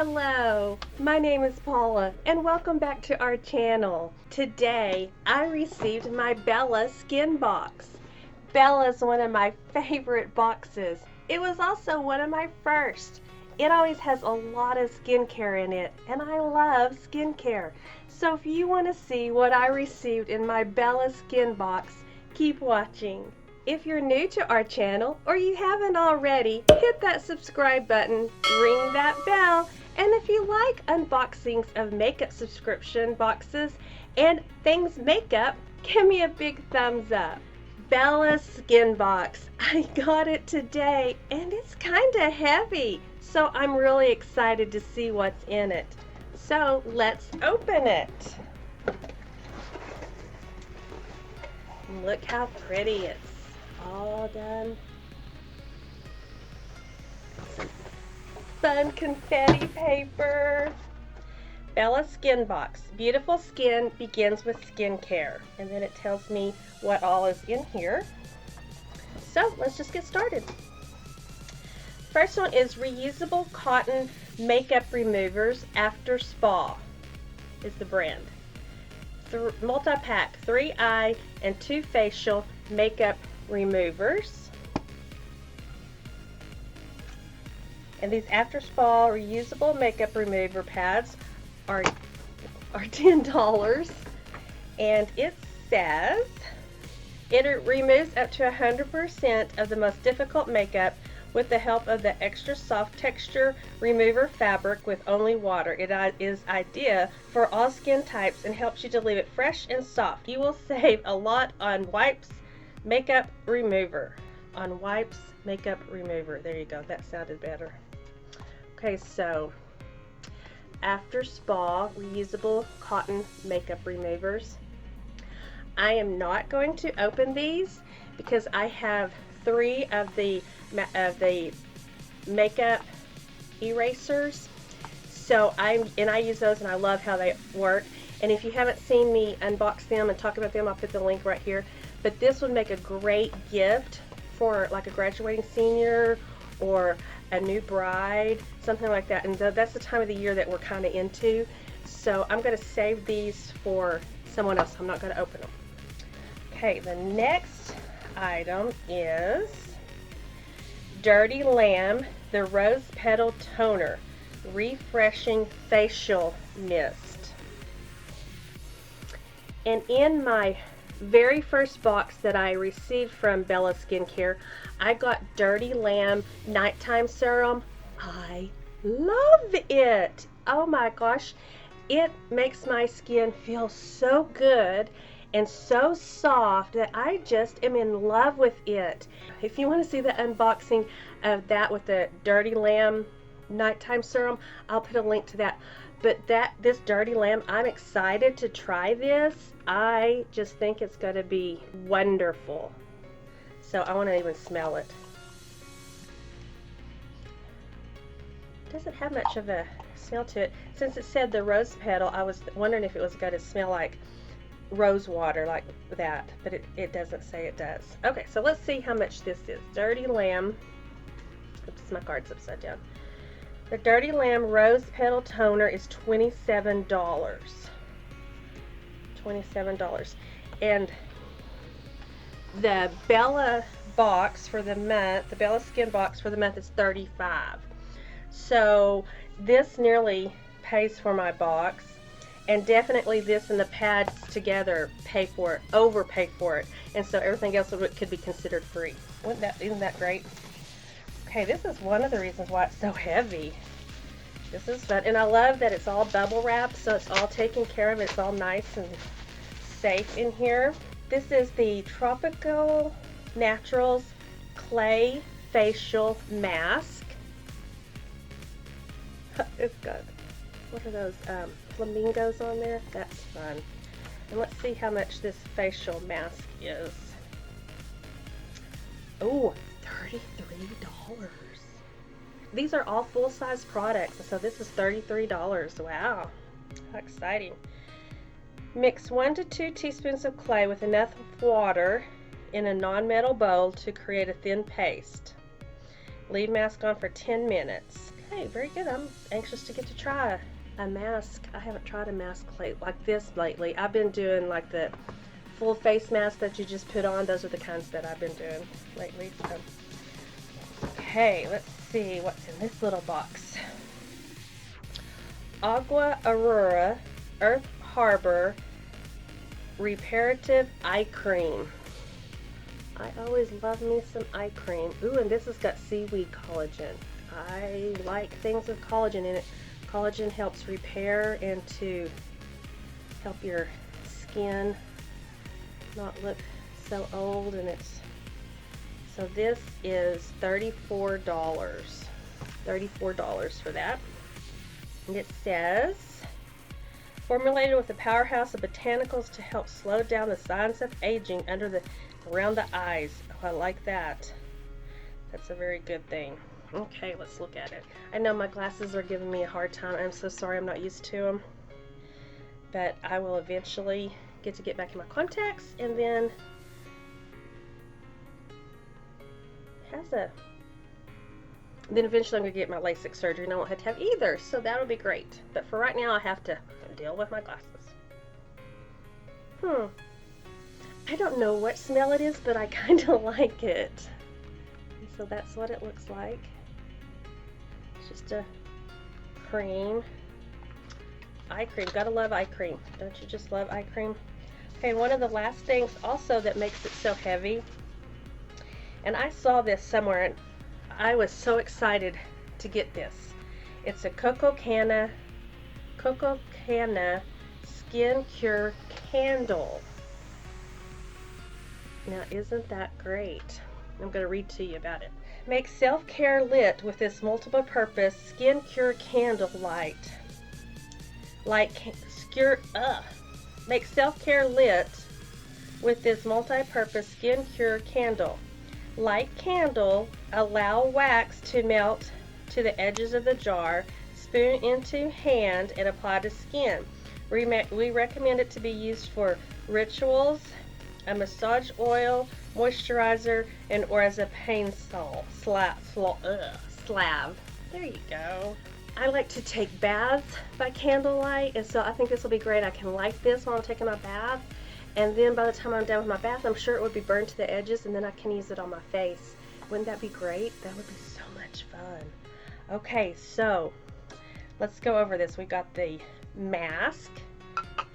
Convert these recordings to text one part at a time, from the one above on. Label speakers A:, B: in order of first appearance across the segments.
A: Hello, my name is Paula and welcome back to our channel. Today I received my Bella Skinbox. Bella is one of my favorite boxes. It was also one of my first. It always has a lot of skincare in it and I love skincare. So if you want to see what I received in my Bella Skinbox, keep watching. If you're new to our channel or you haven't already, hit that subscribe button, ring that bell, and if you like unboxings of makeup subscription boxes and things makeup, give me a big thumbs up. Bella Skinbox. I got it today and it's kind of heavy, so I'm really excited to see what's in it. So let's open it. Look how pretty it's all done. Some fun confetti paper. Bella Skinbox. Beautiful skin begins with skincare. And then it tells me what all is in here. So let's just get started. First one is Reusable Cotton Makeup Removers After Spa is the brand. Multi-pack, 3 eye and 2 facial makeup removers. And these after spa reusable makeup remover pads are $10. And it says it removes up to 100% of the most difficult makeup with the help of the extra soft texture remover fabric with only water. It is ideal for all skin types and helps you to leave it fresh and soft. You will save a lot on wipes makeup remover. On wipes makeup remover. There you go. That sounded better. Okay, so after spa reusable cotton makeup removers. I am not going to open these because I have 3 of the makeup erasers. So I use those and I love how they work. And if you haven't seen me unbox them and talk about them, I'll put the link right here. But this would make a great gift for like a graduating senior or a new bride, something like that. And that's the time of the year that we're kind of into. So I'm going to save these for someone else. I'm not going to open them. Okay, the next item is Dirty Lamb, the Rose Petal Toner Refreshing Facial Mist. And in my very first box that I received from Bella Skincare, I got Dirty Lamb Nighttime Serum. I love it. Oh my gosh. It makes my skin feel so good and so soft that I just am in love with it. If you want to see the unboxing of that with the Dirty Lamb Nighttime Serum, I'll put a link to that. But this Dirty Lamb, I'm excited to try this. I just think it's going to be wonderful. So I want to even smell it. It doesn't have much of a smell to it. Since it said the rose petal, I was wondering if it was going to smell like rose water like that. But it doesn't say it does. Okay, so let's see how much this is. Dirty Lamb. Oops, my card's upside down. The Dirty Lamb Rose Petal Toner is $27. $27. And the Bella box for the month, the Bella Skin box for the month is $35. So this nearly pays for my box. And definitely this and the pads together pay for it, overpay for it. And so everything else could be considered free. Isn't that great? Okay, this is one of the reasons why it's so heavy. This is fun. And I love that it's all bubble wrapped, so it's all taken care of. It's all nice and safe in here. This is the Tropical Naturals Clay Facial Mask. It's got, what are those, flamingos on there? That's fun. And let's see how much this facial mask is. Oh, $33. These are all full-size products, so this is $33. Wow, how exciting. Mix 1 to 2 teaspoons of clay with enough water in a non-metal bowl to create a thin paste. Leave mask on for 10 minutes. Okay, very good. I'm anxious to get to try a mask. I haven't tried a mask like this lately. I've been doing like the full face mask that you just put on. Those are the kinds that I've been doing lately. So. Okay, let's see what's in this little box. Agua Aurora Earth Harbor Reparative Eye Cream. I always love me some eye cream. Ooh, and this has got seaweed collagen. I like things with collagen in it. Collagen helps repair and to help your skin not look so old, and so this is $34. $34 for that. And it says, formulated with a powerhouse of botanicals to help slow down the signs of aging around the eyes. Oh, I like that. That's a very good thing. Okay, let's look at it. I know my glasses are giving me a hard time. I'm so sorry, I'm not used to them. But I will eventually get back in my contacts, and then then eventually I'm going to get my LASIK surgery and I won't have to have either, so that'll be great. But for right now I have to deal with my glasses. I don't know what smell it is, but I kind of like it. And so that's what it looks like. It's just a cream. Eye cream. Gotta love eye cream. Don't you just love eye cream? Okay, one of the last things also that makes it so heavy, and I saw this somewhere and I was so excited to get this. It's a GoGoKid Skin Cure Candle. Now, isn't that great? I'm going to read to you about it. Make self-care lit with this multiple-purpose skin cure candle light. Make self-care lit with this multi-purpose skin cure candle. Light candle, allow wax to melt to the edges of the jar, spoon into hand, and apply to skin. We recommend it to be used for rituals, a massage oil, moisturizer, or as a pain salve. There you go. I like to take baths by candlelight, and so I think this will be great. I can light this while I'm taking my bath, and then by the time I'm done with my bath, I'm sure it would be burned to the edges, and then I can use it on my face. Wouldn't that be great? That would be so much fun. Okay, so let's go over this. We got the mask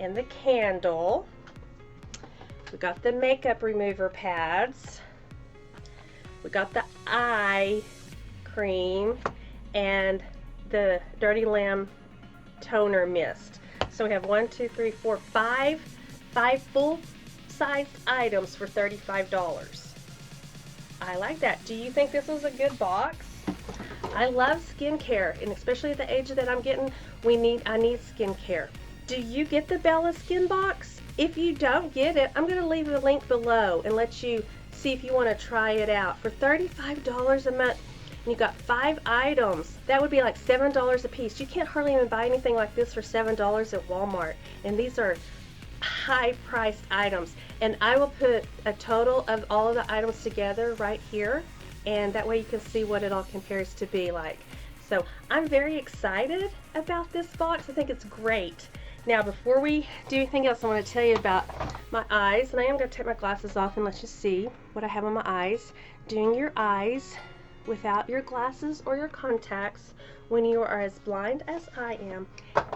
A: and the candle. We got the makeup remover pads. We got the eye cream and the Dirty Lamb toner mist. So we have 5 full-sized items for $35. I like that. Do you think this is a good box? I love skincare, and especially at the age that I'm getting, I need skincare. Do you get the Bella Skinbox? If you don't get it, I'm going to leave a link below and let you see if you want to try it out. For $35 a month, and you got 5 items. That would be like $7 a piece. You can't hardly even buy anything like this for $7 at Walmart. And these are high-priced items. And I will put a total of all of the items together right here, and that way you can see what it all compares to be like. So I'm very excited about this box. I think it's great. Now, before we do anything else, I want to tell you about my eyes, and I am going to take my glasses off and let you see what I have on my eyes. Doing your eyes without your glasses or your contacts when you are as blind as I am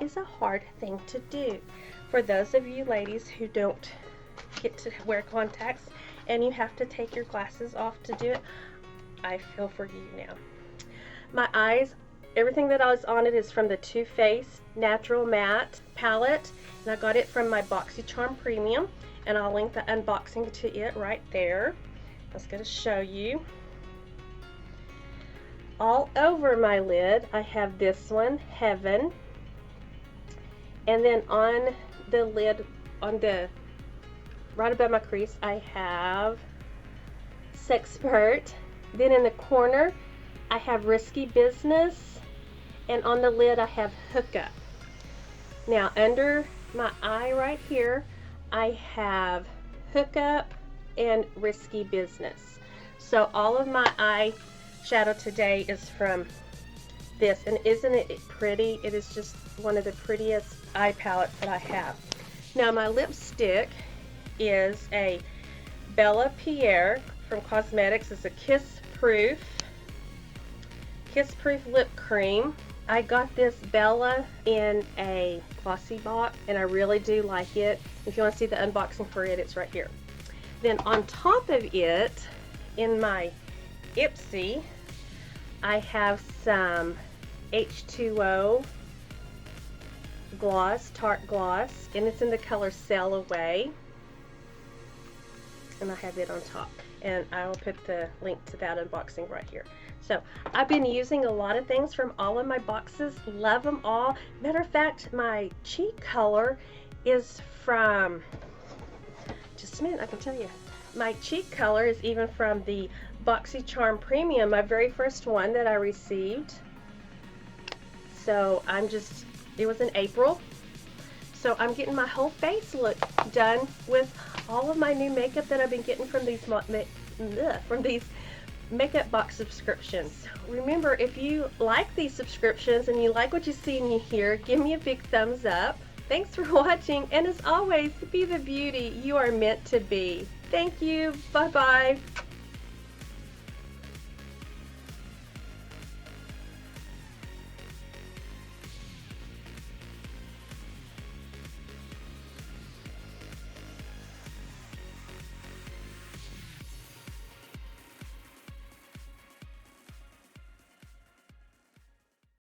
A: is a hard thing to do. For those of you ladies who don't get to wear contacts and you have to take your glasses off to do it, I feel for you now. My eyes, everything that was on it is from the Too Faced Natural Matte palette, and I got it from my BoxyCharm Premium, and I'll link the unboxing to it right there. I was going to show you. All over my lid, I have this one, Heaven, and then on the lid, right above my crease, I have Sexpert. Then in the corner, I have Risky Business, and on the lid, I have Hookup. Now, under my eye right here, I have Hookup and Risky Business. So all of my eye shadow today is from this, and isn't it pretty? It is just one of the prettiest eye palettes that I have. Now my lipstick is a Bella Pierre from Cosmetics. It's a Kiss Proof lip cream. I got this Bella in a glossy box, and I really do like it. If you want to see the unboxing for it, it's right here. Then on top of it, in my Ipsy, I have some H2O gloss, Tarte gloss, and it's in the color Sail Away. And I have it on top. And I will put the link to that unboxing right here. So I've been using a lot of things from all of my boxes. Love them all. Matter of fact, my cheek color is from, just a minute, I can tell you. My cheek color is even from the BoxyCharm Premium, my very first one that I received. So it was in April. So I'm getting my whole face look done with all of my new makeup that I've been getting from these makeup box subscriptions. Remember, if you like these subscriptions and you like what you see and you hear, give me a big thumbs up. Thanks for watching, and as always, be the beauty you are meant to be. Thank you. Bye-bye.